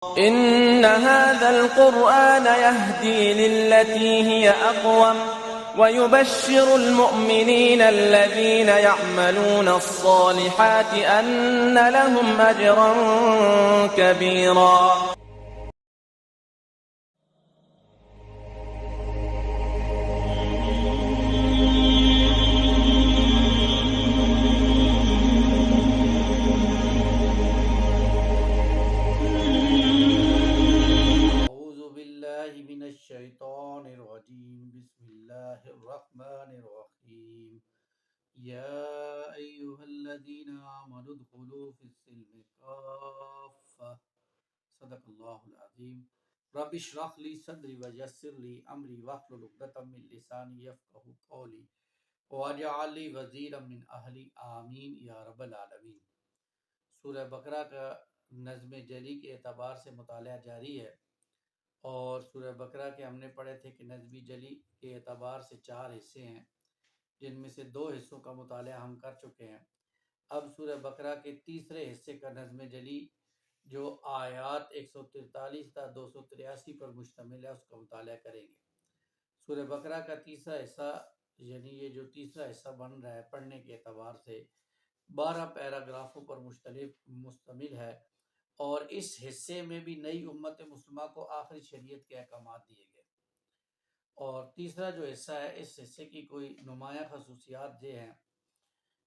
إن هذا القرآن يهدي للتي هي أقوم ويبشر المؤمنين الذين يعملون الصالحات أن لهم أجرا كبيرا. الشیطان الرجیم بسم اللہ الرحمن الرحیم یا ایہا الذین آمنوا ادخلوا فی السلم کافہ صدق اللہ العظیم رب اشرح لی صدری ویسر لی امری واحلل عقدۃ من لسانی یفقہوا قولی واجعل لی وزیرا من اہلی آمین یا رب العالمین۔ سورہ بقرہ کا نظم جلی کے اعتبار سے مطالعہ جاری ہے، اور سورہ بقرہ کے ہم نے پڑھے تھے کہ نظمی جلی کے اعتبار سے 4 حصے ہیں، جن میں سے 2 حصوں کا مطالعہ ہم کر چکے ہیں۔ اب سورہ بقرہ کے تیسرے حصے کا نظم جلی جو آیات 143 تا 283 پر مشتمل ہے، اس کا مطالعہ کریں گے۔ سورہ بقرہ کا تیسرا حصہ، یعنی یہ جو تیسرا حصہ بن رہا ہے پڑھنے کے اعتبار سے، 12 پیراگرافوں پر مشتمل ہے، اور اس حصے میں بھی نئی امت مسلمہ کو آخری شریعت کے احکامات دیے گئے۔ اور تیسرا جو حصہ ہے، اس حصے کی کوئی نمایاں خصوصیات یہ ہیں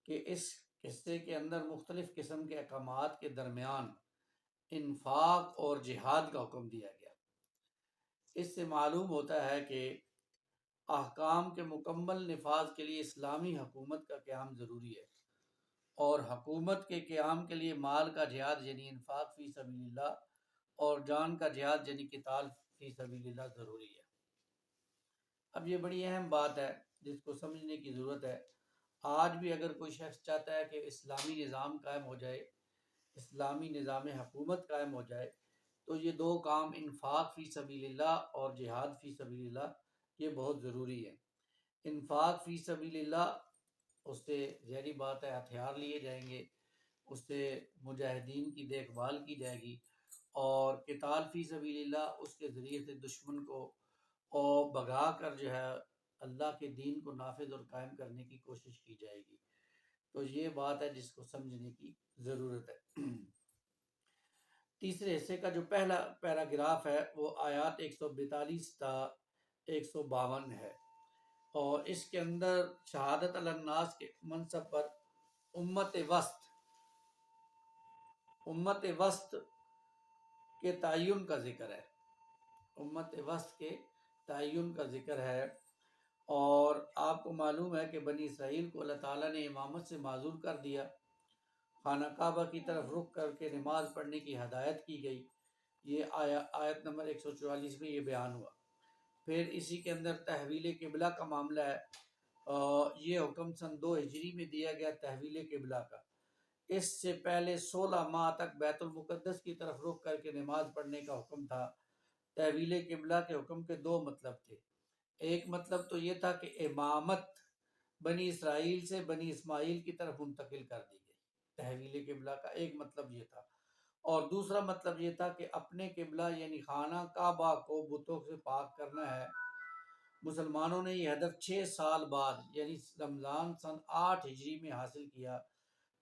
کہ اس حصے کے اندر مختلف قسم کے احکامات کے درمیان انفاق اور جہاد کا حکم دیا گیا۔ اس سے معلوم ہوتا ہے کہ احکام کے مکمل نفاذ کے لیے اسلامی حکومت کا قیام ضروری ہے، اور حکومت کے قیام کے لیے مال کا جہاد یعنی انفاق فی سبیل اللہ اور جان کا جہاد یعنی قتال فی سبیل اللہ ضروری ہے۔ اب یہ بڑی اہم بات ہے جس کو سمجھنے کی ضرورت ہے۔ آج بھی اگر کوئی شخص چاہتا ہے کہ اسلامی نظام قائم ہو جائے، اسلامی نظام حکومت قائم ہو جائے، تو یہ 2 کام انفاق فی سبیل اللہ اور جہاد فی سبیل اللہ یہ بہت ضروری ہے۔ انفاق فی سبیل اللہ، اس سے ظاہری بات ہے ہتھیار لیے جائیں گے، اس سے مجاہدین کی دیکھ بھال کی جائے گی، اور قتال فی سبیل اللہ اس کے ذریعے سے دشمن کو اور بھگا کر جو ہے اللہ کے دین کو نافذ اور قائم کرنے کی کوشش کی جائے گی۔ تو یہ بات ہے جس کو سمجھنے کی ضرورت ہے۔ تیسرے حصے کا جو پہلا پیراگراف ہے وہ آیات 142 تا 152 ہے، اور اس کے اندر شہادت علی الناس کے منصب پر امت وسط کے تعین کا ذکر ہے۔ امت وسط کے تعین کا ذکر ہے، اور آپ کو معلوم ہے کہ بنی اسرائیل کو اللہ تعالیٰ نے امامت سے معذور کر دیا، خانہ کعبہ کی طرف رخ کر کے نماز پڑھنے کی ہدایت کی گئی۔ یہ آیت نمبر 144 میں یہ بیان ہوا۔ پھر اسی کے اندر تحویل قبلہ کا معاملہ ہے، یہ حکم سن 2 ہجری میں دیا گیا تحویل قبلہ کا۔ اس سے پہلے 16 ماہ تک بیت المقدس کی طرف رخ کر کے نماز پڑھنے کا حکم تھا۔ تحویل قبلہ کے حکم کے 2 مطلب تھے۔ ایک مطلب تو یہ تھا کہ امامت بنی اسرائیل سے بنی اسماعیل کی طرف منتقل کر دی گئی، تحویل قبلہ کا ایک مطلب یہ تھا، اور دوسرا مطلب یہ تھا کہ اپنے قبلہ یعنی خانہ کعبہ کو بتوں سے پاک کرنا ہے۔ مسلمانوں نے یہ ہدف 6 سال بعد یعنی رمضان سن 8 ہجری میں حاصل کیا۔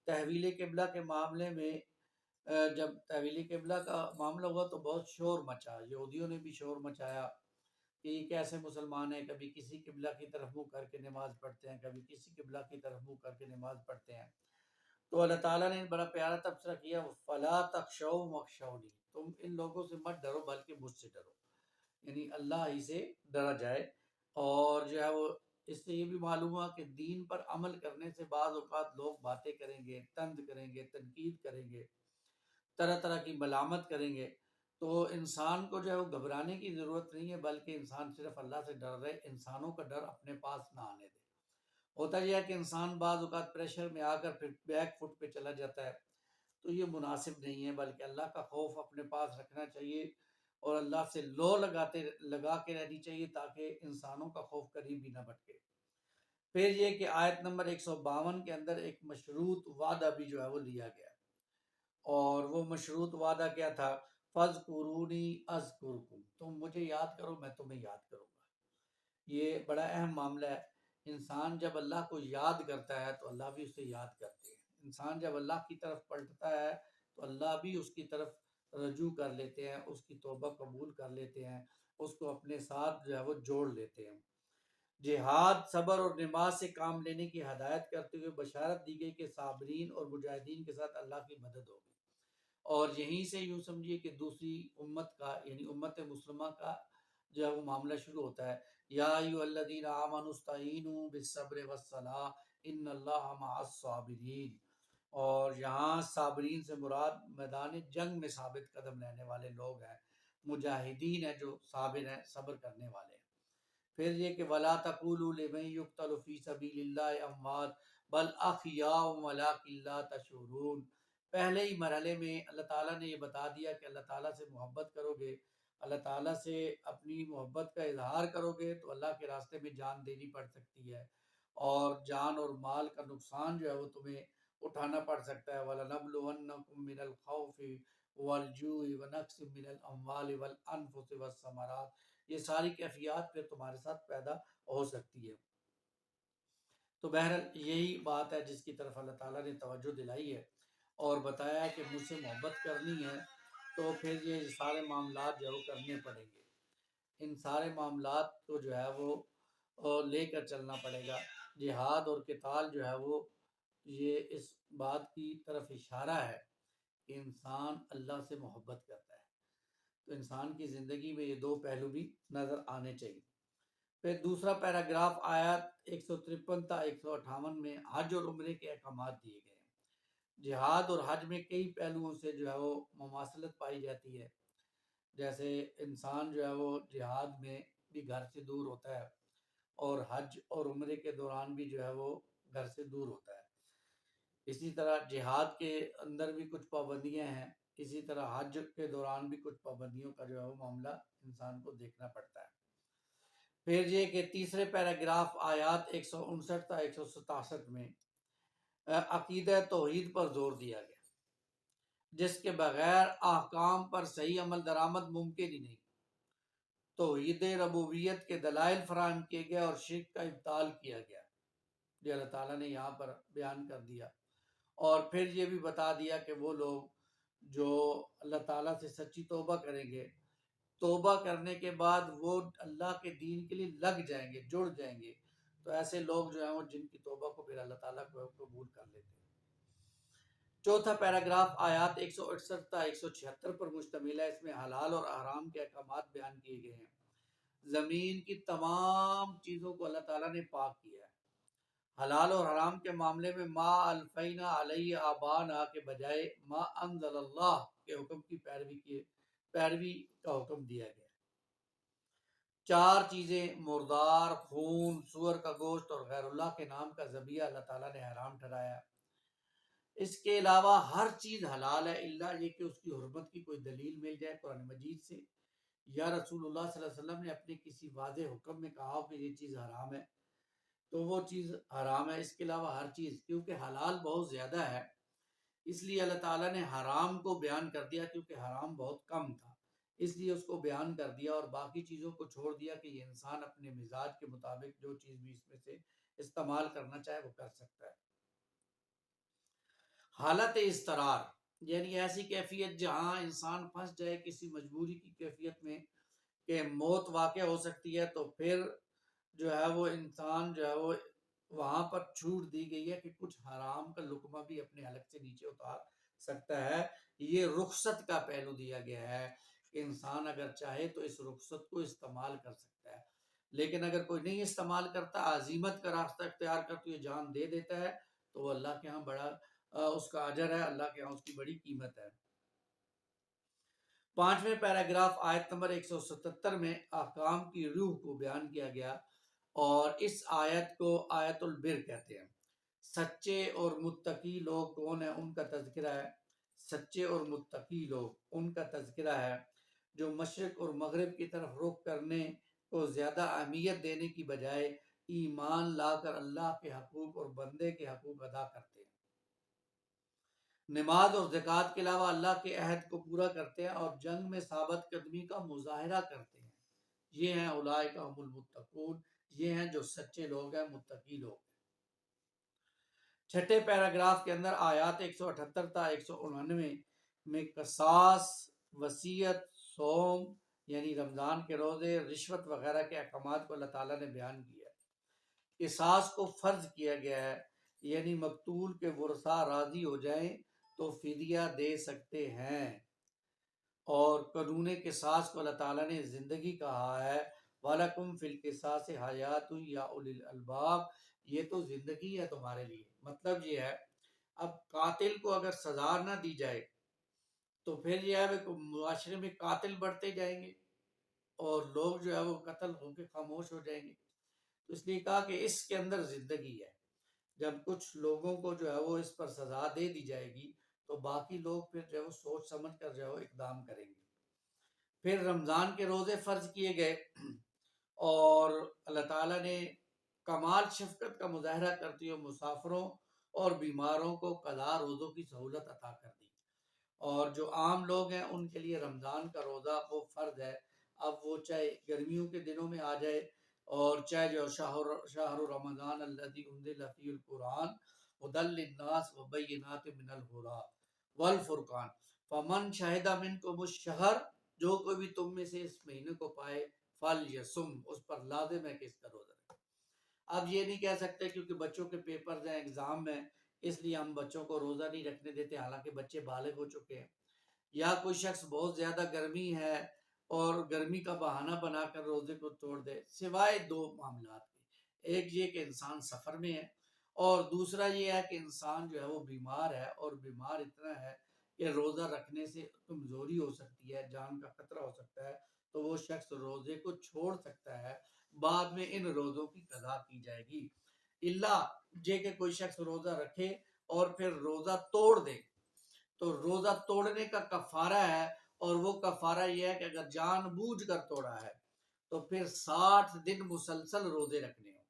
تحویل قبلہ کے معاملے میں جب تحویل قبلہ کا معاملہ ہوا تو بہت شور مچا، یہودیوں نے بھی شور مچایا کہ یہ کیسے مسلمان ہیں، کبھی کسی قبلہ کی طرف منہ کر کے نماز پڑھتے ہیں، کبھی کسی قبلہ کی طرف منہ کر کے نماز پڑھتے ہیں۔ تو اللہ تعالیٰ نے بڑا پیارا تبصرہ کیا، فَلَا تَخْشَوْا وَاخْشَوْنِی، تم ان لوگوں سے مت ڈرو بلکہ مجھ سے ڈرو، یعنی اللہ ہی سے ڈرا جائے۔ اور جو ہے وہ اس سے یہ بھی معلوم ہوا کہ دین پر عمل کرنے سے بعض اوقات لوگ باتیں کریں گے، طنز کریں گے، تنقید کریں گے، طرح طرح کی ملامت کریں گے، تو انسان کو جو ہے وہ گھبرانے کی ضرورت نہیں ہے، بلکہ انسان صرف اللہ سے ڈر رہے، انسانوں کا ڈر اپنے پاس نہ آنے دے۔ ہوتا یہ ہے کہ انسان بعض اوقات پریشر میں آ کر پھر بیک فٹ پہ چلا جاتا ہے، تو یہ مناسب نہیں ہے، بلکہ اللہ کا خوف اپنے پاس رکھنا چاہیے، اور اللہ سے لگا کے رہنی چاہیے تاکہ انسانوں کا خوف کبھی بھی نہ بھٹکے۔ پھر یہ کہ آیت نمبر 152 کے اندر ایک مشروط وعدہ بھی جو ہے وہ لیا گیا، اور وہ مشروط وعدہ کیا تھا؟ فَاذْكُرُونِی اذْکُرکم، تم مجھے یاد کرو میں تمہیں یاد کروں گا۔ یہ بڑا اہم معاملہ ہے۔ انسان جب اللہ کو یاد کرتا ہے تو اللہ بھی اسے یاد کرتے ہیں۔ انسان جب اللہ کی طرف پلٹتا ہے تو اللہ بھی اس کی طرف رجوع کر لیتے ہیں، اس کی توبہ قبول کر لیتے ہیں، اس کو اپنے ساتھ جو ہے وہ جوڑ لیتے ہیں۔ جہاد، صبر اور نماز سے کام لینے کی ہدایت کرتے ہوئے بشارت دی گئی کہ صابرین اور مجاہدین کے ساتھ اللہ کی مدد ہوگی۔ اور یہیں سے یوں سمجھیے کہ دوسری امت کا یعنی امت مسلمہ کا جو ہے وہ معاملہ شروع ہوتا ہے۔ یا ایھا الذین آمنوا استعینوا بالصبر والصلاۃ ان اللہ مع الصابرین۔ اور یہاں صابرین سے مراد میدان جنگ میں ثابت قدم رہنے والے لوگ ہیں، مجاہدین ہیں جو صابر ہیں، صبر کرنے والے ہیں۔ پھر یہ کہ وَلَا تَقُولُوا لِمَن يُقْتَلُ فِي سَبِيلِ اللَّهِ أَمْوَاتٌ بَلْ أَحْيَاءٌ وَلَٰكِن لَّا تَشْعُرُونَ۔ پہلے ہی مرحلے میں اللہ تعالیٰ نے یہ بتا دیا کہ اللہ تعالیٰ سے محبت کرو گے، اللہ تعالیٰ سے اپنی محبت کا اظہار کرو گے تو اللہ کے راستے میں جان دینی پڑ سکتی ہے، اور جان اور مال کا نقصان جو ہے وہ تمہیں اٹھانا پڑ سکتا ہے۔ وَلَنَبْلُوَنَّكُم مِّنَ الْخَوْفِ وَالْجُوعِ وَنَقْصٍ مِّنَ الْأَمْوَالِ وَالْأَنفُسِ وَالثَّمَرَاتِ، یہ ساری کیفیات پھر تمہارے ساتھ پیدا ہو سکتی ہے۔ تو بہرحال یہی بات ہے جس کی طرف اللہ تعالیٰ نے توجہ دلائی ہے اور بتایا ہے کہ مجھ سے محبت کرنی ہے تو پھر یہ سارے معاملات جو ہے وہ کرنے پڑیں گے۔ ان سارے معاملات کو جو ہے وہ لے کر چلنا پڑے گا۔ جہاد اور قتال جو ہے وہ یہ اس بات کی طرف اشارہ ہے کہ انسان اللہ سے محبت کرتا ہے، تو انسان کی زندگی میں یہ دو پہلو بھی نظر آنے چاہیے۔ پھر دوسرا پیراگراف آیات 153 تا 158 میں حج اور عمرے کے احکامات دیے گئے ہیں۔ جہاد اور حج میں کئی پہلوؤں سے جو ہے وہ مماثلت پائی جاتی ہے، جیسے انسان جو ہے وہ جہاد میں بھی گھر سے دور ہوتا ہے اور حج اور عمرے کے دوران بھی جو ہے وہ گھر سے دور ہوتا ہے۔ اسی طرح جہاد کے اندر بھی کچھ پابندیاں ہیں، اسی طرح حج کے دوران بھی کچھ پابندیوں کا جو ہے وہ معاملہ انسان کو دیکھنا پڑتا ہے۔ پھر یہ کہ تیسرے پیراگراف آیات 159 تا 167 میں عقیدہ توحید پر زور دیا گیا، جس کے بغیر احکام پر صحیح عمل درآمد ممکن ہی نہیں۔ توحید ربوبیت کے دلائل فراہم کیے گئے اور شرک کا ابطال کیا گیا، یہ اللہ تعالیٰ نے یہاں پر بیان کر دیا۔ اور پھر یہ بھی بتا دیا کہ وہ لوگ جو اللہ تعالیٰ سے سچی توبہ کریں گے، توبہ کرنے کے بعد وہ اللہ کے دین کے لیے لگ جائیں گے، جڑ جائیں گے، تو ایسے لوگ جو ہیں وہ جن کی توبہ کو پھر اللہ تعالیٰ کو قبول کر لیتے ہیں۔ چوتھا پیراگراف آیات 168 تا 176 پر مشتمل ہے۔ اس میں حلال اور حرام کے احکامات بیان کیے گئے ہیں۔ زمین کی تمام چیزوں کو اللہ تعالیٰ نے پاک کیا ہے۔ حلال اور حرام کے معاملے میں ما الفینا علیہ آبانا کے بجائے ما انزل اللہ کے حکم کی پیروی کا حکم دیا گیا۔ 4 چیزیں مردار، خون، سور کا گوشت اور غیر اللہ کے نام کا ذبیحہ اللہ تعالیٰ نے حرام ٹھہرایا۔ اس کے علاوہ ہر چیز حلال ہے الا یہ کہ اس کی حرمت کی کوئی دلیل مل جائے قرآن مجید سے یا رسول اللہ صلی اللہ علیہ وسلم نے اپنے کسی واضح حکم میں کہا ہو کہ یہ چیز حرام ہے تو وہ چیز حرام ہے۔ اس کے علاوہ ہر چیز، کیونکہ حلال بہت زیادہ ہے اس لیے اللہ تعالیٰ نے حرام کو بیان کر دیا، کیونکہ حرام بہت کم تھا اس لیے اس کو بیان کر دیا، اور باقی چیزوں کو چھوڑ دیا کہ یہ انسان اپنے مزاج کے مطابق جو چیز بھی اس میں سے استعمال کرنا چاہے وہ کر سکتا ہے۔ حالت اضطرار یعنی ایسی کیفیت جہاں انسان پھنس جائے کسی مجبوری کی کیفیت میں کہ موت واقع ہو سکتی ہے، تو پھر جو ہے وہ انسان جو ہے وہ وہاں پر چھوٹ دی گئی ہے کہ کچھ حرام کا لقمہ بھی اپنے حلق سے نیچے اتار سکتا ہے۔ یہ رخصت کا پہلو دیا گیا ہے کہ انسان اگر چاہے تو اس رخصت کو استعمال کر سکتا ہے، لیکن اگر کوئی نہیں استعمال کرتا، عزیمت کا راستہ اختیار کرتے ہوئے جان دے دیتا ہے تو وہ اللہ کے ہاں بڑا اس کا اجر ہے، اللہ کے ہاں اس کی بڑی قیمت ہے۔ 5ویں پیراگراف آیت نمبر 177 میں احکام کی روح کو بیان کیا گیا، اور اس آیت کو آیت البر کہتے ہیں۔ سچے اور متقی لوگ کون ہیں ان کا تذکرہ ہے۔ سچے اور متقی لوگ ان کا تذکرہ ہے جو مشرق اور مغرب کی طرف رخ کرنے کو زیادہ اہمیت دینے کی بجائے ایمان لا کر اللہ کے حقوق اور بندے کے حقوق ادا کرتے ہیں۔ نماز اور زکوٰۃ کے علاوہ اللہ کے عہد کو پورا کرتے ہیں اور جنگ میں ثابت قدمی کا مظاہرہ کرتے ہیں، یہ ہیں اولئک هم المتقون، یہ ہیں جو سچے لوگ ہیں، متقی لوگ۔ چھٹے پیراگراف کے اندر آیات 178 تا 199 میں قصاص، وصیت، صوم یعنی رمضان کے روزے، رشوت وغیرہ کے احکامات کو اللہ تعالیٰ نے بیان کیا ہے۔ قصاص کو فرض کیا گیا ہے، یعنی مقتول کے ورثاء راضی ہو جائیں تو فدیہ دے سکتے ہیں، اور قانون قصاص کو اللہ تعالیٰ نے زندگی کہا ہے، وَلَكُمْ فِي الْقِصَاصِ حَيَاتٌ يَا أُولِي الْأَلْبَابِ، یہ تو زندگی ہے تمہارے لیے۔ مطلب یہ ہے اب قاتل کو اگر سزا نہ دی جائے تو پھر یہ ہے کہ معاشرے میں قاتل بڑھتے جائیں گے اور لوگ جو ہے وہ قتل ہو کے خاموش ہو جائیں گے، تو اس لیے کہا کہ اس کے اندر زندگی ہے۔ جب کچھ لوگوں کو جو ہے وہ اس پر سزا دے دی جائے گی تو باقی لوگ پھر جو ہے وہ سوچ سمجھ کر جو ہے وہ اقدام کریں گے۔ پھر رمضان کے روزے فرض کیے گئے اور اللہ تعالیٰ نے کمال شفقت کا مظاہرہ کرتے ہوئے مسافروں اور بیماروں کو قضا روزوں کی سہولت عطا کر دی، اور جو عام لوگ ہیں ان کے لیے رمضان کا روزہ وہ فرض ہے، اب وہ چاہے گرمیوں کے دنوں میں آ جائے اور چاہے جو شہر رمضان الذی انزل فیہ القرآن ھدی للناس وبینات من الہدی والفرقان فمن شہد منکم الشہر، جو کوئی بھی تم میں سے اس مہینے کو پائے فلیصم، اس پر لازم ہے کہ اس کا روزہ رکھے۔ اب یہ نہیں کہہ سکتے کیونکہ بچوں کے پیپرز ہیں، ایگزام ہیں، اس لیے ہم بچوں کو روزہ نہیں رکھنے دیتے، حالانکہ بچے بالغ ہو چکے ہیں، یا کوئی شخص بہت زیادہ گرمی ہے اور گرمی کا بہانہ بنا کر روزے کو توڑ دے، سوائے دو معاملات کے، ایک یہ کہ انسان سفر میں ہے، اور دوسرا یہ ہے کہ انسان جو ہے وہ بیمار ہے، اور بیمار اتنا ہے کہ روزہ رکھنے سے کمزوری ہو سکتی ہے، جان کا خطرہ ہو سکتا ہے، تو وہ شخص روزے کو چھوڑ سکتا ہے، بعد میں ان روزوں کی قضا کی جائے گی، اللہ یہ کہ کوئی شخص روزہ رکھے اور پھر روزہ توڑ دے، تو روزہ توڑنے کا کفارہ ہے، اور وہ کفارہ یہ ہے کہ اگر جان بوجھ کر توڑا ہے تو پھر 60 دن مسلسل روزے رکھنے ہوں گے،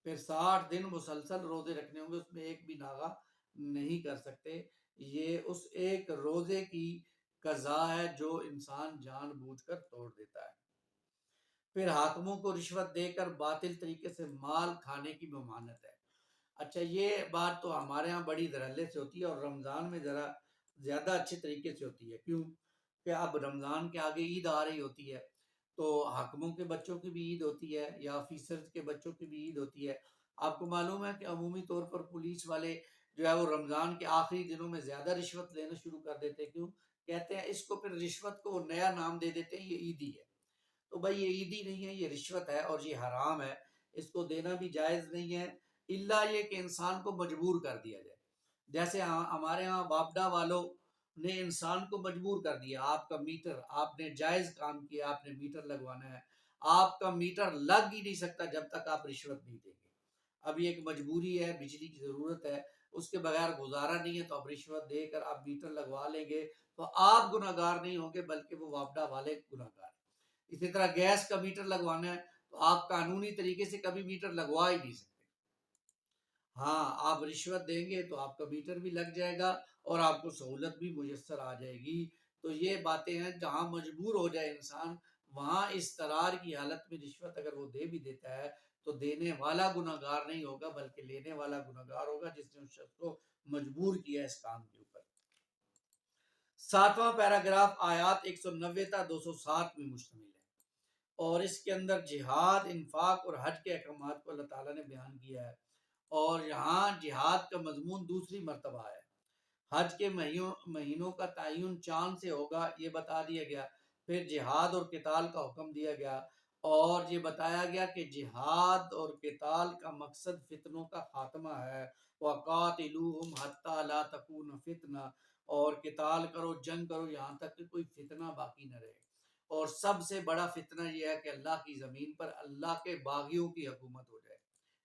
پھر 60 دن مسلسل روزے رکھنے ہوں گے، اس میں ایک بھی ناغہ نہیں کر سکتے، یہ اس ایک روزے کی قضا ہے جو انسان جان بوجھ کر توڑ دیتا ہے۔ پھر حاکموں کو رشوت دے کر باطل طریقے سے مال کھانے کی ممانعت ہے۔ اچھا، یہ بات تو ہمارے ہاں بڑی دھڑلے سے ہوتی ہے اور رمضان میں ذرا زیادہ اچھے طریقے سے ہوتی ہے، کیوں کہ اب رمضان کے آگے عید آ رہی ہوتی ہے، تو حاکموں کے بچوں کی بھی عید ہوتی ہے یا آفیسرز کے بچوں کی بھی عید ہوتی ہے۔ آپ کو معلوم ہے کہ عمومی طور پر پولیس والے جو ہے وہ رمضان کے آخری دنوں میں زیادہ رشوت لینا شروع کر دیتے ہیں، کیوں کہتے ہیں اس کو، پھر رشوت کو نیا نام دے دیتے ہیں، یہ عیدی ہے، تو بھائی یہ عیدی نہیں ہے، یہ رشوت ہے اور یہ حرام ہے، اس کو دینا بھی جائز نہیں ہے، اللہ یہ کہ انسان کو مجبور کر دیا جائے، جیسے ہمارے ہاں واپڈا والوں نے انسان کو مجبور کر دیا، آپ کا میٹر، آپ نے جائز کام کیا، آپ نے میٹر لگوانا ہے، آپ کا میٹر لگ ہی نہیں سکتا جب تک آپ رشوت نہیں دیں گے، اب یہ ایک مجبوری ہے، بجلی کی ضرورت ہے، اس کے بغیر گزارا نہیں ہے، تو آپ رشوت دے کر آپ میٹر لگوا لیں گے تو آپ گناہگار نہیں ہوں گے بلکہ وہ واپڈا والے گناہگار ہیں۔ اسی طرح گیس کا میٹر لگوانا ہے تو آپ قانونی طریقے سے کبھی میٹر لگوا ہی نہیں سکتے، ہاں آپ رشوت دیں گے تو آپ کا میٹر بھی لگ جائے گا اور آپ کو سہولت بھی میسر آ جائے گی، تو یہ باتیں ہیں، جہاں مجبور ہو جائے انسان وہاں اضطرار کی حالت میں رشوت اگر وہ دے بھی دیتا ہے تو دینے والا گناہگار نہیں ہوگا بلکہ لینے والا گناہگار ہوگا جس نے اس شخص کو مجبور کیا اس کام کے اوپر۔ 7واں پیراگراف آیات 190 تا 207 میں مشتمل ہے، اور اس کے اندر جہاد، انفاق اور حج کے احکامات کو اللہ تعالیٰ نے بیان کیا ہے، اور یہاں جہاد کا مضمون دوسری مرتبہ ہے، حج کے مہینوں کا تعین چاند سے ہوگا یہ بتا دیا گیا، پھر جہاد اور قتال کا حکم دیا گیا، اور یہ بتایا گیا کہ جہاد اور قتال کا مقصد فتنوں کا خاتمہ ہے، وَقَاتِلُوهُمْ حَتَّى لَا تَكُونَ فِتْنَةٌ، اور قتال کرو، جنگ کرو یہاں تک کہ کوئی فتنہ باقی نہ رہے، اور سب سے بڑا فتنہ یہ ہے کہ اللہ کی زمین پر اللہ کے باغیوں کی حکومت ہو جائے،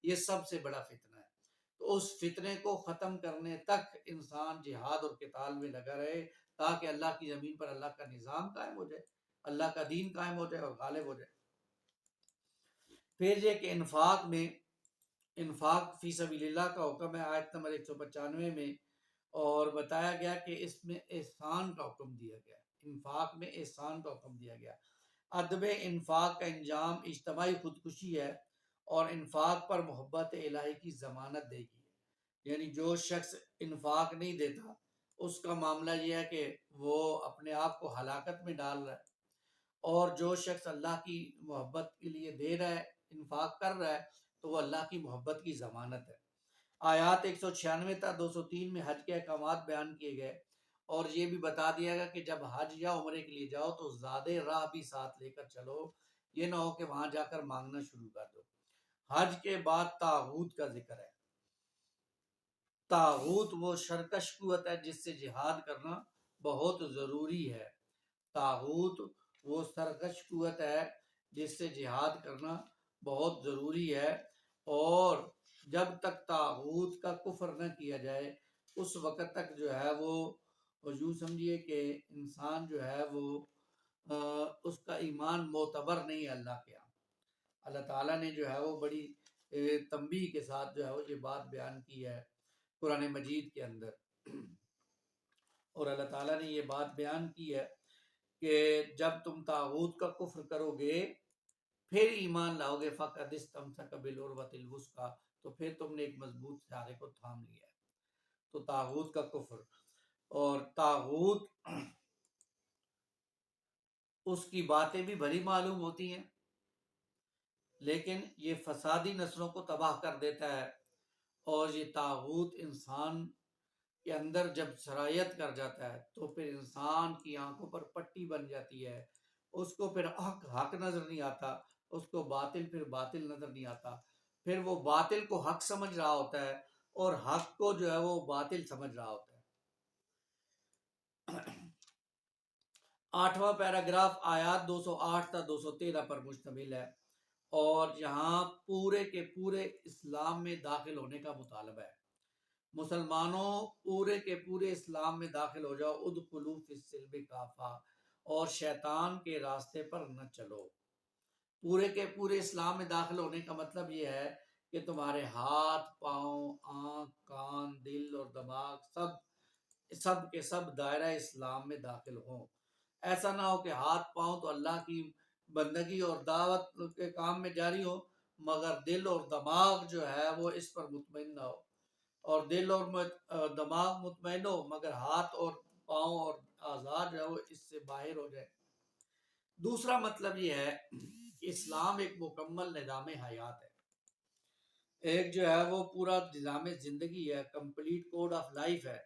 یہ سب سے بڑا فتنہ ہے، تو اس فتنے کو ختم کرنے تک انسان جہاد اور قتال میں لگا رہے تاکہ اللہ کی زمین پر اللہ کا نظام قائم ہو جائے، اللہ کا دین قائم ہو جائے اور غالب ہو جائے۔ پھر یہ کہ انفاق میں، انفاق فی سبیل اللہ کا حکم ہے آیت نمبر 195 میں، اور بتایا گیا کہ اس میں احسان کا حکم دیا گیا، انفاق میں احسان کا حکم دیا گیا۔ عدم انفاق کا انجام اجتماعی خودکشی ہے اور انفاق پر محبت الہی کی ضمانت دے گی۔ یعنی جو شخص انفاق نہیں دیتا اس کا معاملہ یہ ہے کہ وہ اپنے آپ کو ہلاکت میں ڈال رہا ہے، اور جو شخص اللہ کی محبت کے لیے دے رہا ہے، انفاق کر رہا ہے، تو وہ اللہ کی محبت کی ضمانت ہے۔ آیات 196 تا 203 میں حج کے احکامات بیان کیے گئے، اور یہ بھی بتا دیا گیا کہ جب حج یا عمرے کے لیے جاؤ تو زاد راہ بھی ساتھ لے کر چلو، یہ نہ ہو کہ وہاں جا کر مانگنا شروع کر دو۔ حج کے بعد طاغوت کا ذکر ہے۔ طاغوت وہ سرکش قوت ہے جس سے جہاد کرنا بہت ضروری ہے۔ طاغوت وہ سرکش قوت ہے جس سے جہاد کرنا بہت ضروری ہے، اور جب تک طاغوت کا کفر نہ کیا جائے اس وقت تک جو ہے وہ یوں سمجھیے کہ انسان جو ہے وہ اس کا ایمان معتبر نہیں ہے اللہ کے ہاں۔ اللہ تعالیٰ نے جو ہے وہ بڑی تنبیہ کے ساتھ جو ہے وہ یہ بات بیان کی ہے قرآن مجید کے اندر، اور اللہ تعالیٰ نے یہ بات بیان کی ہے کہ جب تم طاغوت کا کفر کرو گے پھر ایمان لاؤ گے، فقد استمسک بالعروۃ الوثقی، تو پھر تم نے ایک مضبوط سہارے کو تھام لیا ہے۔ تو طاغوت کا کفر، اور طاغوت اس کی باتیں بھی بھلی معلوم ہوتی ہیں لیکن یہ فسادی نسلوں کو تباہ کر دیتا ہے، اور یہ طاغوت انسان کے اندر جب سرایت کر جاتا ہے تو پھر انسان کی آنکھوں پر پٹی بن جاتی ہے، اس کو پھر حق نظر نہیں آتا، اس کو باطل پھر باطل نظر نہیں آتا، پھر وہ باطل کو حق سمجھ رہا ہوتا ہے اور حق کو جو ہے وہ باطل سمجھ رہا ہوتا ہے۔ 8واں پیراگراف آیات 208 تا 213 پر مشتمل ہے، اور یہاں پورے کے پورے اسلام میں داخل ہونے کا مطالبہ ہے۔ مسلمانوں پورے کے پورے اسلام میں داخل ہو جاؤ، ادخلوا فی السلم کافہ، اور شیطان کے راستے پر نہ چلو۔ پورے کے پورے اسلام میں داخل ہونے کا مطلب یہ ہے کہ تمہارے ہاتھ، پاؤں، آنکھ، کان، دل اور دماغ سب کے سب دائرہ اسلام میں داخل ہوں۔ ایسا نہ ہو کہ ہاتھ پاؤں تو اللہ کی بندگی اور دعوت کے کام میں جاری ہو، مگر دل اور دماغ جو ہے وہ اس پر مطمئن نہ ہو، اور دل اور دماغ مطمئن ہو مگر ہاتھ اور پاؤں اور اعضاء جو ہے وہ اس سے باہر ہو جائے۔ دوسرا مطلب یہ ہے کہ اسلام ایک مکمل نظام حیات ہے، ایک جو ہے وہ پورا نظام زندگی ہے، کمپلیٹ کوڈ آف لائف ہے،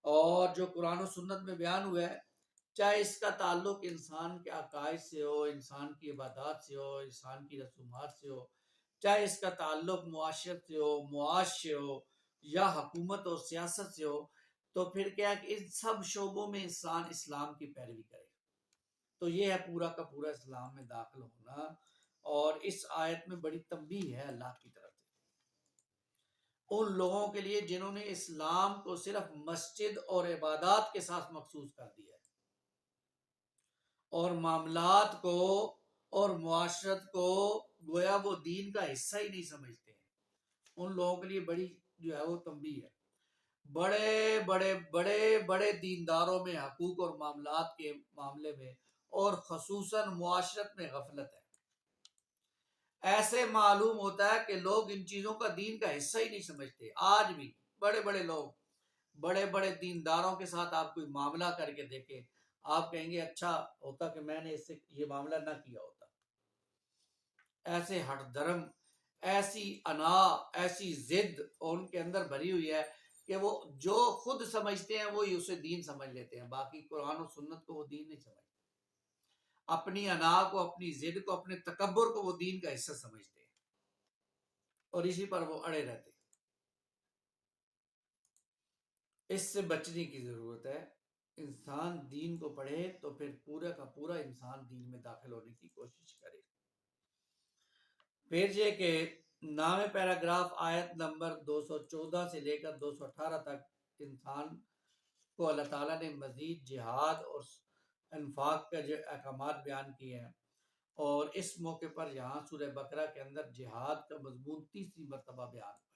اور جو قرآن و سنت میں بیان ہوا ہے، چاہے اس کا تعلق انسان کے عقائد سے ہو، انسان کی عبادات سے ہو، انسان کی رسومات سے ہو، چاہے اس کا تعلق معاشرت سے ہو، معاش سے ہو، یا حکومت اور سیاست سے ہو، تو پھر کیا کہ ان سب شعبوں میں انسان اسلام کی پیروی کرے۔ تو یہ ہے پورا کا پورا اسلام میں داخل ہونا، اور اس آیت میں بڑی تنبیہ ہے اللہ کی طرف سے ان لوگوں کے لیے جنہوں نے اسلام کو صرف مسجد اور عبادات کے ساتھ مخصوص کر دیا ہے، اور معاملات کو اور معاشرت کو گویا وہ دین کا حصہ ہی نہیں سمجھتے ہیں۔ ان لوگوں کے لیے بڑی جو ہے وہ تنبیہ ہے۔ بڑے بڑے بڑے بڑے دینداروں میں حقوق اور معاملات کے معاملے میں اور خصوصاً معاشرت میں غفلت ہے۔ ایسے معلوم ہوتا ہے کہ لوگ ان چیزوں کا دین کا حصہ ہی نہیں سمجھتے۔ آج بھی بڑے بڑے لوگ بڑے بڑے دینداروں کے ساتھ آپ کوئی معاملہ کر کے دیکھیں، آپ کہیں گے اچھا ہوتا کہ میں نے اس سے یہ معاملہ نہ کیا ہوتا۔ ایسے ہٹ دھرم، ایسی انا، ایسی ضد ان کے اندر بھری ہوئی ہے کہ وہ جو خود سمجھتے ہیں وہی اسے دین سمجھ لیتے ہیں، باقی قرآن و سنت کو وہ دین نہیں سمجھتے۔ اپنی انا کو، اپنی ضد کو، اپنے تکبر کو وہ دین کا حصہ سمجھتے ہیں، اور اسی پر وہ اڑے رہتے ہیں۔ اس سے بچنے کی ضرورت ہے۔ انسان دین کو پڑھے تو پھر پورا کا پورا انسان دین میں داخل ہونے کی کوشش کرے۔ پھر یہ کہ 9ویں پیراگراف آیت نمبر 214 سے لے کر 218 تک انسان کو اللہ تعالیٰ نے مزید جہاد اور انفاق کا جو احکامات بیان کیے ہیں، اور اس موقع پر یہاں سورہ بقرہ کے اندر جہاد کا مضمون تیسری مرتبہ بیان ہوا ہے۔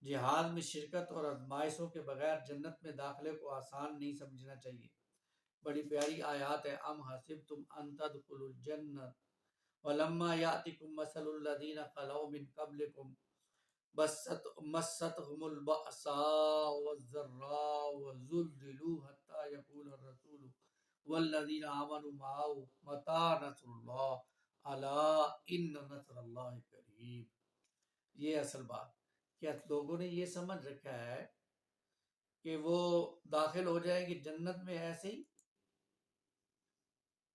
جہاد میں شرکت اور آزمائشوں کے بغیر جنت میں داخلے کو آسان نہیں سمجھنا چاہیے۔ بڑی پیاری آیات ہے۔ ام حسبتم ان تدخلوا الجنہ ولما یاتکم مثل الذین خلو من قبلکم مستهم البأساء والضراء وزلزلوا حتى يقول الرسول والذین آمنوا معه متى نصر اللہ الا ان نصر اللہ قریب۔ یہ اصل بات کیا لوگوں نے یہ سمجھ رکھا ہے کہ وہ داخل ہو جائیں گے جنت میں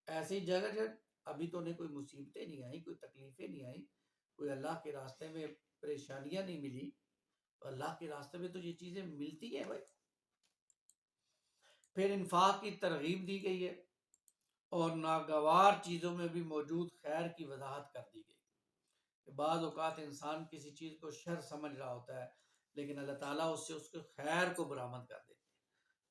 ایسی جگہ ابھی تو انہیں کوئی مصیبتیں نہیں آئیں، کوئی تکلیفیں نہیں آئیں، کوئی اللہ کے راستے میں پریشانیاں نہیں ملی۔ اللہ کے راستے میں تو یہ چیزیں ملتی ہیں بھائی۔ پھر انفاق کی ترغیب دی گئی ہے اور ناگوار چیزوں میں بھی موجود خیر کی وضاحت کر دی گئی کہ بعض اوقات انسان کسی چیز کو شر سمجھ رہا ہوتا ہے لیکن اللہ تعالیٰ اس سے اس کے خیر کو برآمد کر دیتے ہیں،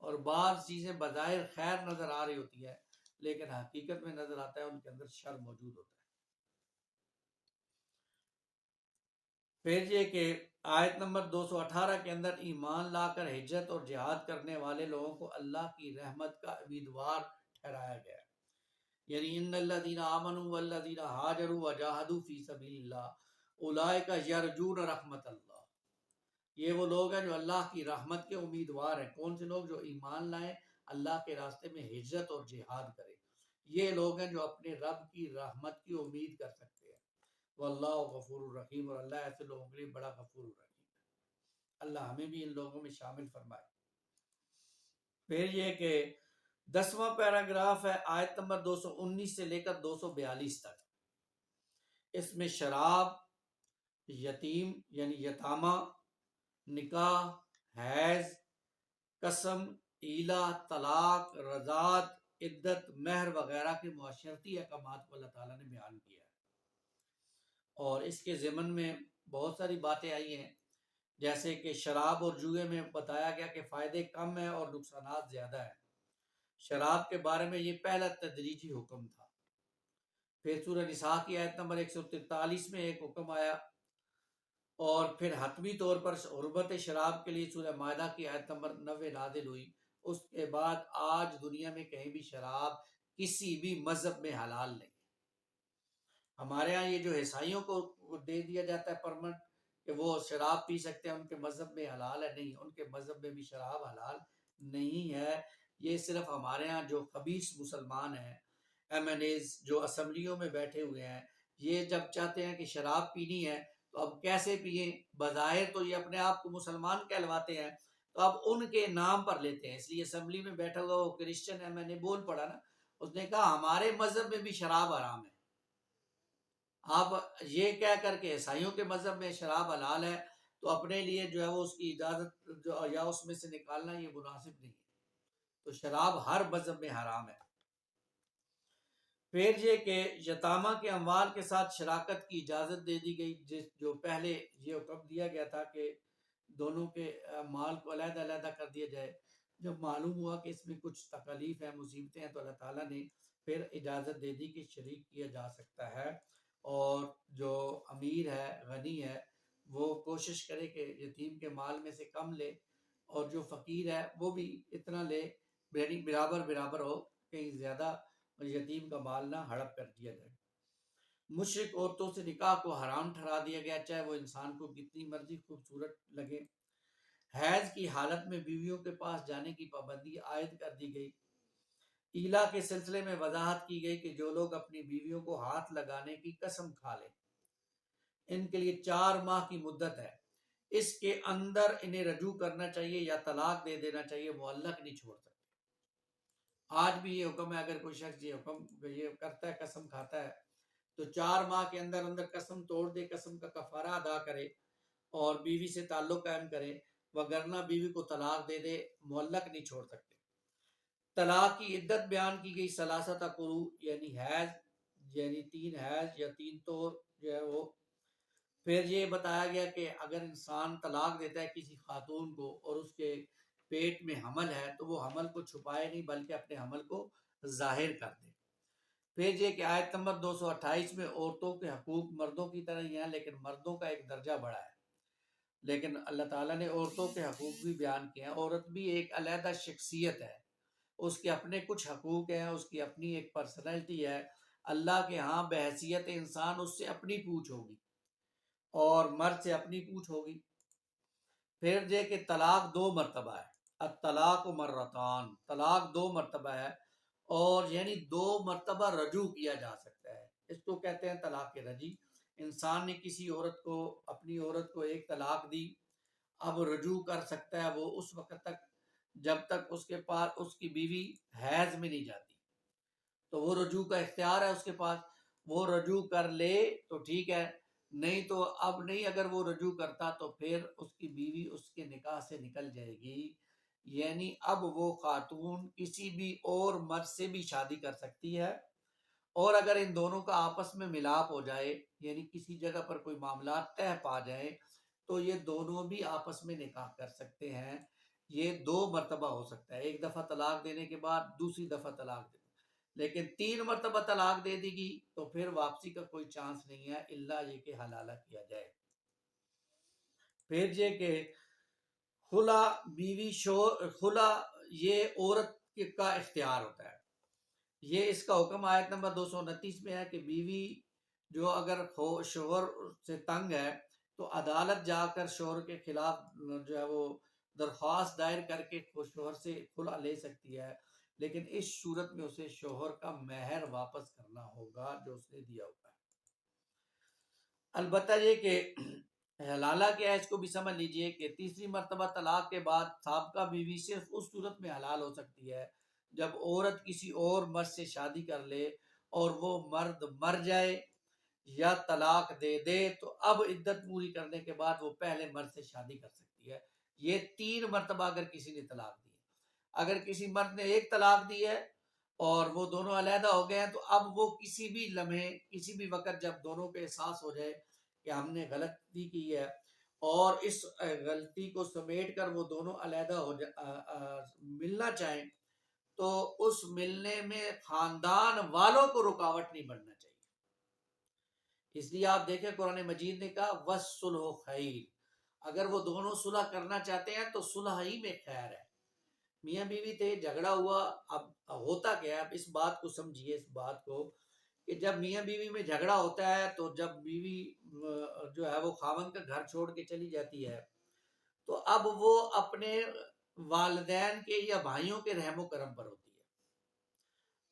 اور بعض چیزیں بظاہر خیر نظر آ رہی ہوتی ہے لیکن حقیقت میں نظر آتا ہے ان کے اندر شر موجود ہوتا ہے۔ پھر یہ کہ آیت نمبر 218 کے اندر ایمان لا کر ہجرت اور جہاد کرنے والے لوگوں کو اللہ کی رحمت کا امیدوار ٹھہرایا گیا ہے، یعنی ان الذین آمنوا والذین ہاجروا وجاہدوا فی سبیل اللہ اولئک یرجون رحمت اللہ۔ یہ وہ لوگ ہیں جو اللہ کی رحمت کے امیدوار ہیں۔ کون سے لوگ؟ جو ایمان لائیں، اللہ کے راستے میں ہجرت اور جہاد کریں، یہ لوگ ہیں جو اپنے رب کی رحمت کی امید کر سکتے ہیں۔ واللہ غفور الرحیم، اور اللہ ایسے لوگوں کے لیے بڑا غفور الرحیم ہے۔ اللہ ہمیں بھی ان لوگوں میں شامل فرمائے۔ پھر یہ کہ 10واں پیراگراف ہے آیت نمبر 219 سے لے کر 242 تک۔ اس میں شراب، یتیم یعنی یتامہ، نکاح، حیض، قسم، ایلا، طلاق، رضاعت، عدت، مہر وغیرہ کے معاشرتی احکامات کو اللہ تعالیٰ نے بیان کیا ہے، اور اس کے ضمن میں بہت ساری باتیں آئی ہیں، جیسے کہ شراب اور جوئے میں بتایا گیا کہ فائدے کم ہیں اور نقصانات زیادہ ہیں۔ شراب کے بارے میں یہ پہلا تدریجی حکم تھا۔ پھر سورہ نساء کی آیت نمبر 143 میں ایک حکم آیا، اور پھر حتمی طور پر حرمت شراب کے لیے سورہ مائدہ کی آیت نمبر 90 نازل ہوئی۔ اس کے بعد آج دنیا میں کہیں بھی شراب کسی بھی مذہب میں حلال نہیں۔ ہمارے ہاں یہ جو عیسائیوں کو دے دیا جاتا ہے پرمٹ کہ وہ شراب پی سکتے ہیں، ان کے مذہب میں حلال ہے، نہیں، ان کے مذہب میں بھی شراب حلال نہیں ہے۔ یہ صرف ہمارے ہاں جو خبیث مسلمان ہیں، ایم این ایز جو اسمبلیوں میں بیٹھے ہوئے ہیں، یہ جب چاہتے ہیں کہ شراب پینی ہے تو اب کیسے پئیں؟ بظاہر تو یہ اپنے آپ کو مسلمان کہلواتے ہیں، تو اب ان کے نام پر لیتے ہیں۔ اس لیے اسمبلی میں بیٹھا ہوا وہ کرسچن ہے، میں نے بول پڑا نا، اس نے کہا ہمارے مذہب میں بھی شراب حرام ہے۔ آپ یہ کہہ کر کے عیسائیوں کے مذہب میں شراب حلال ہے تو اپنے لیے جو ہے وہ اس کی اجازت یا اس میں سے نکالنا یہ مناسب نہیں ہے۔ تو شراب ہر مذہب میں حرام ہے۔ پھر یہ کہ یتامہ کے اموال کے ساتھ شراکت کی اجازت دے دی گئی، جو پہلے یہ حکم دیا گیا تھا کہ دونوں کے مال کو علیحدہ علیحدہ کر دیا جائے۔ جب معلوم ہوا کہ اس میں کچھ تکالیف ہیں، مصیبتیں ہیں، تو اللہ تعالیٰ نے پھر اجازت دے دی کہ شریک کیا جا سکتا ہے، اور جو امیر ہے، غنی ہے، وہ کوشش کرے کہ یتیم کے مال میں سے کم لے، اور جو فقیر ہے وہ بھی اتنا لے، برابر برابر ہو، کہیں زیادہ یتیم کا مال نہ ہڑپ کر دیا جائے۔ مشرک عورتوں سے نکاح کو حرام ٹھہرا دیا گیا، چاہے وہ انسان کو کتنی مرضی خوبصورت لگے۔ حیض کی حالت میں بیویوں کے پاس جانے کی پابندی عائد کر دی گئی۔ ایلا کے سلسلے میں وضاحت کی گئی کہ جو لوگ اپنی بیویوں کو ہاتھ لگانے کی قسم کھا لیں، ان کے لیے 4 ماہ کی مدت ہے، اس کے اندر انہیں رجوع کرنا چاہیے یا طلاق دے دینا چاہیے، معلق نہیں چھوڑ سکتے۔ آج بھی یہ حکم ہے، اگر کوئی شخص یہ کرتا ہے، قسم کھاتا ہے، تو 4 ماہ کے اندر اندر قسم توڑ دے، قسم کا کفارہ ادا کرے اور بیوی سے تعلق قائم کرے، وگرنہ بیوی کو طلاق دے دے، معلق نہیں چھوڑ سکتے۔ طلاق کی عدت بیان کی گئی، ثلاثۃ قروء یعنی حیض، یعنی 3 حیض یا 3 طور جو ہے وہ۔ پھر یہ بتایا گیا کہ اگر انسان طلاق دیتا ہے کسی خاتون کو اور اس کے پیٹ میں حمل ہے تو وہ حمل کو چھپائے نہیں بلکہ اپنے حمل کو ظاہر کر دے۔ پھر یہ کہ آیت نمبر 228 میں عورتوں کے حقوق مردوں کی طرح ہی ہیں، لیکن مردوں کا ایک درجہ بڑا ہے۔ لیکن اللہ تعالیٰ نے عورتوں کے حقوق بھی بیان کیے ہیں. عورت بھی ایک علیحدہ شخصیت ہے، اس کے اپنے کچھ حقوق ہیں، اس کی اپنی ایک پرسنالٹی ہے. اللہ کے ہاں بحیثیت انسان اس سے اپنی پوچھ ہوگی اور مرد سے اپنی پوچھ ہوگی. پھر جے کہ طلاق 2 مرتبہ ہے. الطلاق مرتان، طلاق 2 مرتبہ ہے، اور یعنی 2 مرتبہ رجوع کیا جا سکتا ہے. اس کو کہتے ہیں طلاق رجعی. انسان نے کسی عورت کو، اپنی عورت کو ایک طلاق دی، اب رجوع کر سکتا ہے وہ اس وقت تک جب تک اس کے پاس اس کی بیوی حیض میں نہیں جاتی. تو وہ رجوع کا اختیار ہے اس کے پاس، وہ رجوع کر لے تو ٹھیک ہے، نہیں تو اب نہیں. اگر وہ رجوع کرتا تو پھر اس کی بیوی اس کے نکاح سے نکل جائے گی. یعنی اب وہ خاتون کسی بھی اور مرد سے بھی شادی کر سکتی ہے، اور اگر ان دونوں کا آپس میں ملاپ ہو جائے، یعنی کسی جگہ پر کوئی معاملات طے پا جائے، تو یہ دونوں بھی آپس میں نکاح کر سکتے ہیں. یہ 2 مرتبہ ہو سکتا ہے، ایک دفعہ طلاق دینے کے بعد دوسری دفعہ طلاق دے. لیکن 3 مرتبہ طلاق دے دی گی تو پھر واپسی کا کوئی چانس نہیں ہے، الا یہ کہ حلالہ کیا جائے. پھر یہ کہ خلا بیوی خلا یہ عورت کا اختیار ہوتا ہے. یہ اس کا حکم آیت نمبر 229 میں ہے کہ بیوی جو اگر شوہر سے تنگ ہے تو عدالت جا کر شوہر کے خلاف جو ہے وہ درخواست دائر کر کے شوہر سے خلا لے سکتی ہے. لیکن اس صورت میں اسے شوہر کا مہر واپس کرنا ہوگا جو اس نے دیا ہوگا. البتہ یہ کہ حلالہ کیا ہے اس کو بھی سمجھ لیجئے کہ تیسری مرتبہ طلاق کے بعد سابقہ بیوی صرف اس صورت میں حلال ہو سکتی ہے جب عورت کسی اور مرد سے شادی کر لے اور وہ مرد مر جائے یا طلاق دے دے، تو اب عدت پوری کرنے کے بعد وہ پہلے مرد سے شادی کر سکتی ہے. یہ 3 مرتبہ اگر کسی نے طلاق دی ہے. اگر کسی مرد نے ایک طلاق دی ہے اور وہ دونوں علیحدہ ہو گئے ہیں، تو اب وہ کسی بھی لمحے، کسی بھی وقت جب دونوں کو احساس ہو جائے کہ ہم نے غلطی کی ہے اور اس غلطی کو سمیٹ کر وہ دونوں علیحدہ ہو ملنا چاہیں، تو اس ملنے میں خاندان والوں کو رکاوٹ نہیں بننا چاہیے. اس لیے آپ دیکھیں قرآن مجید نے کہا وَالصُّلْحُ خَيْرٌ. اگر وہ دونوں صلح کرنا چاہتے ہیں تو صلح ہی میں خیر ہے. میاں بیوی تھے، جھگڑا ہوا، اب ہوتا کیا ہے، اب اس بات کو سمجھیے، اس بات کو کہ جب میاں بیوی میں جھگڑا ہوتا ہے تو جب بیوی جو ہے وہ خاوند کا گھر چھوڑ کے چلی جاتی ہے، تو اب وہ اپنے والدین کے یا بھائیوں کے رحم و کرم پر ہوتی ہے.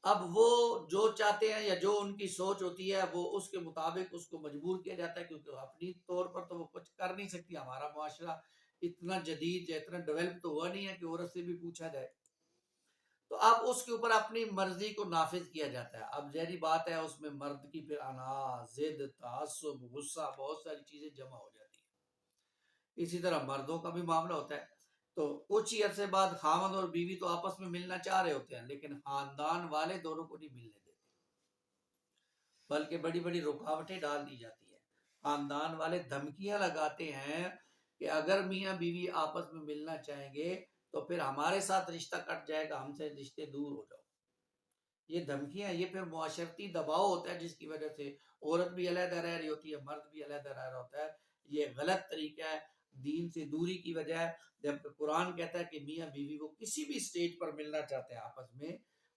اب وہ جو چاہتے ہیں یا جو ان کی سوچ ہوتی ہے وہ اس کے مطابق اس کو مجبور کیا جاتا ہے، کیونکہ اپنی طور پر تو وہ کچھ کر نہیں سکتی. ہمارا معاشرہ اتنا جدید یا اتنا ڈیولپ تو ہوا نہیں ہے کہ عورت سے بھی پوچھا جائے. تو اب اس کے اوپر اپنی مرضی کو نافذ کیا جاتا ہے. اب ظاہری بات ہے اس میں مرد کی پھر انا، ضد، تعصب، غصہ، بہت ساری چیزیں جمع ہو جاتی ہیں. اسی طرح مردوں کا بھی معاملہ ہوتا ہے. تو کچھ ہی عرصے بعد خاوند اور بیوی تو آپس میں ملنا چاہ رہے ہوتے ہیں، لیکن خاندان والے دونوں کو نہیں ملنے دیتے، بلکہ بڑی بڑی رکاوٹیں ڈال دی جاتی ہیں. خاندان والے دھمکیاں لگاتے ہیں کہ اگر میاں بیوی آپس میں ملنا چاہیں گے تو پھر ہمارے ساتھ رشتہ کٹ جائے گا، ہم سے رشتے دور ہو جاؤ. یہ دھمکیاں، یہ پھر معاشرتی دباؤ ہوتا ہے جس کی وجہ سے عورت بھی علیحدہ رہ رہی ہوتی ہے، مرد بھی علیحدہ رہ رہا ہوتا ہے. یہ غلط طریقہ ہے، دین سے دوری کی وجہ ہے. جب قرآن کہتا ہے کہ میاں بیوی وہ کسی بھی سٹیج پر ملنا چاہتے ہیں آپس میں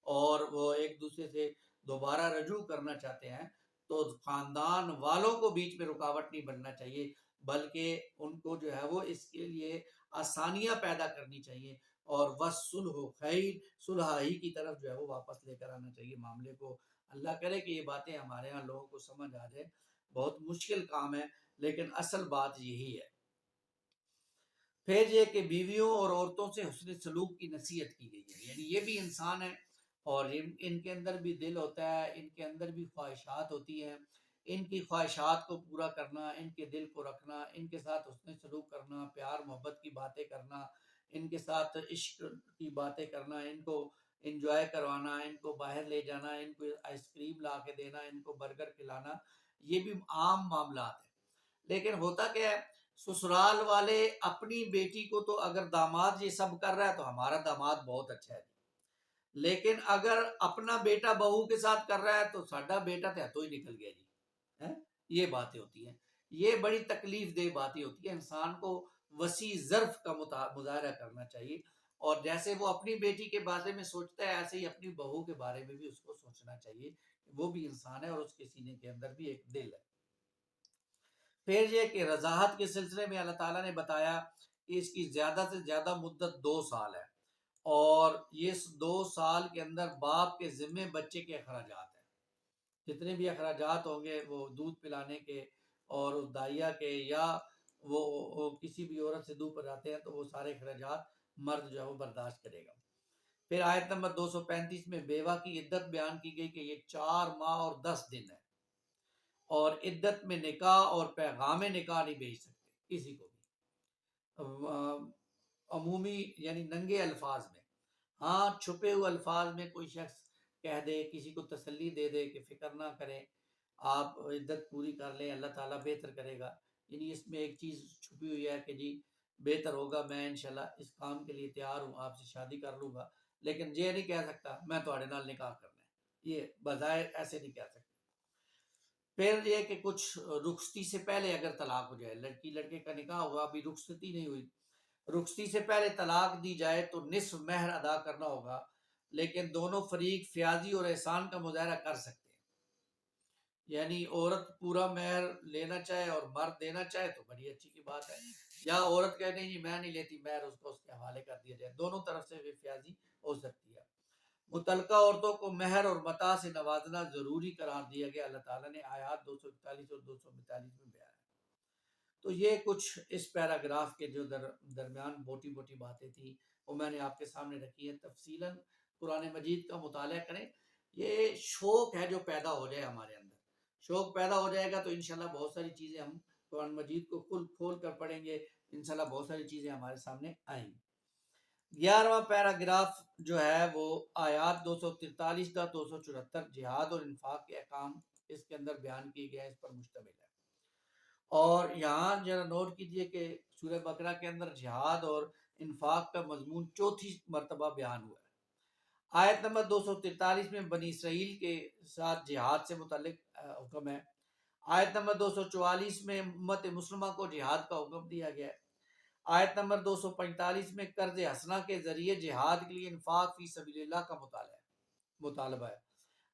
اور وہ ایک دوسرے سے دوبارہ رجوع کرنا چاہتے ہیں، تو خاندان والوں کو بیچ میں رکاوٹ نہیں بننا چاہیے، بلکہ ان کو جو ہے وہ اس کے لیے آسانیاں پیدا کرنی چاہیے، اور وَالصُّلْحُ خَيْرٌ، صلح ہی کی طرف جو ہے وہ واپس لے کر آنا چاہیے معاملے کو. اللہ کرے کہ یہ باتیں ہمارے ہاں لوگوں کو سمجھ آ جائے. بہت مشکل کام ہے لیکن اصل بات یہی ہے. پھر یہ کہ بیویوں اور عورتوں سے حسن سلوک کی نصیحت کی گئی ہے. یعنی یہ بھی انسان ہے اور ان کے اندر بھی دل ہوتا ہے، ان کے اندر بھی خواہشات ہوتی ہیں. ان کی خواہشات کو پورا کرنا، ان کے دل کو رکھنا، ان کے ساتھ حسن سلوک کرنا، پیار محبت کی باتیں کرنا، ان کے ساتھ عشق کی باتیں کرنا، ان کو انجوائے کروانا، ان کو باہر لے جانا، ان کو آئس کریم لا کے دینا، ان کو برگر کھلانا، یہ بھی عام معاملات ہیں. لیکن ہوتا کیا ہے، سسرال والے اپنی بیٹی کو تو اگر داماد یہ سب کر رہا ہے تو ہمارا داماد بہت اچھا ہے، لیکن اگر اپنا بیٹا بہو کے ساتھ کر رہا ہے تو ساڈا بیٹا تو ہی نکل گیا جی. یہ باتیں ہوتی ہیں. یہ بڑی تکلیف دہ باتیں ہوتی ہے. انسان کو وسیع ظرف کا مظاہرہ کرنا چاہیے، اور جیسے وہ اپنی بیٹی کے بارے میں سوچتا ہے ایسے ہی اپنی بہو کے بارے میں بھی اس کو سوچنا چاہیے. وہ بھی انسان ہے اور اس کے سینے کے اندر بھی ایک دل ہے. پھر یہ کہ رضاحت کے سلسلے میں اللہ تعالیٰ نے بتایا کہ اس کی زیادہ سے زیادہ مدت 2 سال ہے، اور یہ 2 سال کے اندر باپ کے ذمے بچے کے اخراجات ہیں. جتنے بھی اخراجات ہوں گے وہ دودھ پلانے کے اور اس دائیا کے، یا وہ کسی بھی عورت سے دودھ پلاتے ہیں تو وہ سارے اخراجات مرد جو ہے وہ برداشت کرے گا. پھر آیت نمبر 235 میں بیوہ کی عدت بیان کی گئی کہ یہ 4 ماہ اور 10 دن ہے، اور عدت میں نکاح اور پیغام نکاح نہیں بھیج سکتے کسی کو بھی، عمومی یعنی ننگے الفاظ میں. ہاں چھپے ہوئے الفاظ میں کوئی شخص کہہ دے، کسی کو تسلی دے دے کہ فکر نہ کریں، آپ عدت پوری کر لیں، اللہ تعالیٰ بہتر کرے گا. یعنی اس میں ایک چیز چھپی ہوئی ہے کہ جی بہتر ہوگا، میں انشاءاللہ اس کام کے لیے تیار ہوں، آپ سے شادی کر لوں گا، لیکن یہ نہیں کہہ سکتا میں تھوڑے نال نکاح کرنا ہے. یہ بظاہر ایسے نہیں کہہ سکتا. پھر یہ کہ کچھ رخصتی سے پہلے اگر طلاق ہو جائے، لڑکی لڑکے کا نکاح ہوا، ابھی رخصتی نہیں ہوئی، رخصتی سے پہلے طلاق دی جائے تو نصف مہر ادا کرنا ہوگا، لیکن دونوں فریق فیاضی اور احسان کا مظاہرہ کر سکتے ہیں. یعنی عورت پورا مہر لینا چاہے اور مرد دینا چاہے تو بڑی اچھی کی بات ہے، یا عورت کہے نہیں جی میں نہیں لیتی مہر، اس کو اس کے حوالے کر دیا جائے. دونوں طرف سے بھی فیاضی ہو سکتی ہے. متعلقہ عورتوں کو مہر اور متاع سے نوازنا ضروری قرار دیا گیا، اللہ تعالیٰ نے آیات 241 اور 242 میں بیان ہے. تو یہ کچھ اس پیراگراف کے جو درمیان موٹی موٹی باتیں تھیں وہ میں نے آپ کے سامنے رکھی ہیں. تفصیلاً قرآن مجید کا مطالعہ کریں. یہ شوق ہے جو پیدا ہو جائے ہمارے اندر، شوق پیدا ہو جائے گا تو انشاءاللہ بہت ساری چیزیں ہم قرآن مجید کو کھول کر پڑھیں گے، انشاءاللہ بہت ساری چیزیں ہمارے سامنے آئیں گی. 11واں پیراگراف جو ہے وہ آیات 243 تا 274 جہاد اور انفاق کے احکام اس کے اندر بیان کیے گئے ہیں، اس پر مشتمل ہے. اور یہاں ذرا نوٹ کیجئے کہ سورہ بقرہ کے اندر جہاد اور انفاق کا مضمون 4تھی مرتبہ بیان ہوا ہے. آیت نمبر 243 میں بنی اسرائیل کے ساتھ جہاد سے متعلق حکم ہے. آیت نمبر 244 میں امت مسلمہ کو جہاد کا حکم دیا گیا ہے. آیت نمبر 245 میں قرض حسنہ کے ذریعے جہاد کے لیے انفاق فی سبیل اللہ کا مطالبہ ہے.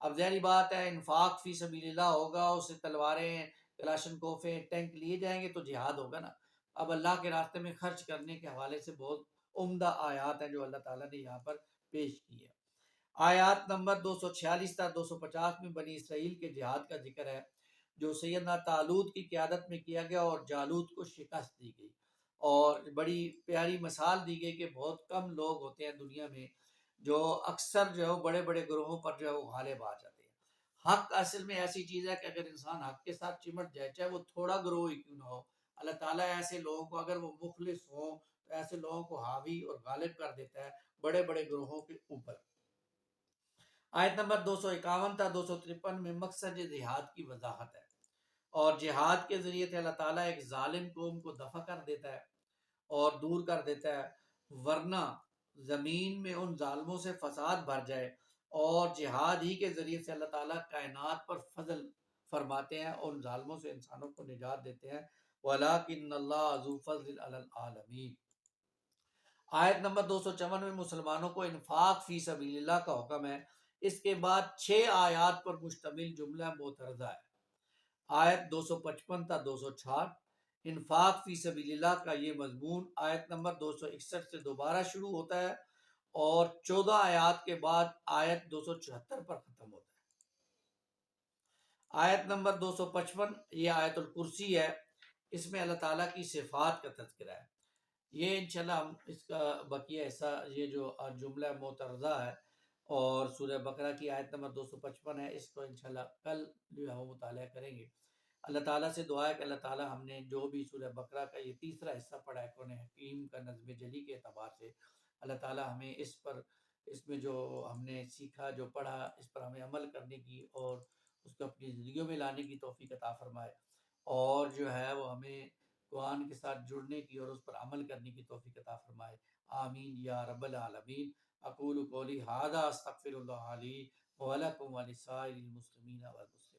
اب ظاہری بات ہے انفاق فی سبیل اللہ ہوگا، اس سے تلواریں، کلاشن کوفیں، ٹینک لیے جائیں گے تو جہاد ہوگا نا. اب اللہ کے راستے میں خرچ کرنے کے حوالے سے بہت عمدہ آیات ہیں جو اللہ تعالیٰ نے یہاں پر پیش کی ہے. آیات نمبر 246 تا 250 میں بنی اسرائیل کے جہاد کا ذکر ہے جو سیدنا طالوت کی قیادت میں کیا گیا اور جالوت کو شکست دی گئی. اور بڑی پیاری مثال دی گئی کہ بہت کم لوگ ہوتے ہیں دنیا میں جو اکثر جو ہے بڑے بڑے گروہوں پر جو ہے وہ غالب آ جاتے ہیں. حق اصل میں ایسی چیز ہے کہ اگر انسان حق کے ساتھ چمٹ جائے، چاہے وہ تھوڑا گروہ ہی کیوں نہ ہو، اللہ تعالیٰ ایسے لوگوں کو اگر وہ مخلص ہوں تو ایسے لوگوں کو حاوی اور غالب کر دیتا ہے بڑے بڑے گروہوں کے اوپر. آیت نمبر 251 تا 253 میں مقصد جہاد کی وضاحت ہے، اور جہاد کے ذریعے سے اللہ تعالیٰ ایک ظالم قوم کو دفع کر دیتا ہے اور دور کر دیتا ہے، ورنہ زمین میں ان ظالموں سے فساد بھر جائے. اور جہاد ہی کے ذریعے سے اللہ تعالیٰ کائنات پر فضل فرماتے ہیں اور ان ظالموں سے انسانوں کو نجات دیتے ہیں. وَلَٰكِنَّ اللَّهَ ذُو فَضْلٍ عَلَى الْعَالَمِينَ. آیت نمبر 254 میں مسلمانوں کو انفاق فی سبیل اللہ کا حکم ہے. اس کے بعد 6 آیات پر مشتمل جملہ معترضہ ہے. آیت 255 تا 266 انفاق فی سبیل اللہ کا یہ مضمون آیت نمبر 261 سے دوبارہ شروع ہوتا ہے اور 14 آیات کے بعد آیت 274 پر ختم ہوتا ہے. آیت نمبر 255 یہ آیت الکرسی ہے، اس میں اللہ تعالیٰ کی صفات کا تذکرہ ہے. یہ انشاءاللہ ہم اس کا بقیہ حصہ یہ جو جملہ معترضہ ہے اور سورہ بقرہ کی آیت نمبر 255 ہے، اس کو انشاءاللہ کل جو ہے وہ مطالعہ کریں گے. اللہ تعالیٰ سے دعا ہے کہ اللہ تعالیٰ ہم نے جو بھی سورہ بقرہ کا یہ تیسرا حصہ پڑھا ہے قرآن حکیم کا نظم جلی کے اعتبار سے، اللہ تعالیٰ ہمیں اس میں جو ہم نے سیکھا، جو پڑھا، اس پر ہمیں عمل کرنے کی اور اس کو اپنی زندگیوں میں لانے کی توفیق عطا فرمائے، اور جو ہے وہ ہمیں قرآن کے ساتھ جڑنے کی اور اس پر عمل کرنے کی توفیق عطا فرمائے. آمین یا رب العالمین. اقول قولی ھذا استغفر اللہ لی ولکم ولسائر المسلمین والمسلمات.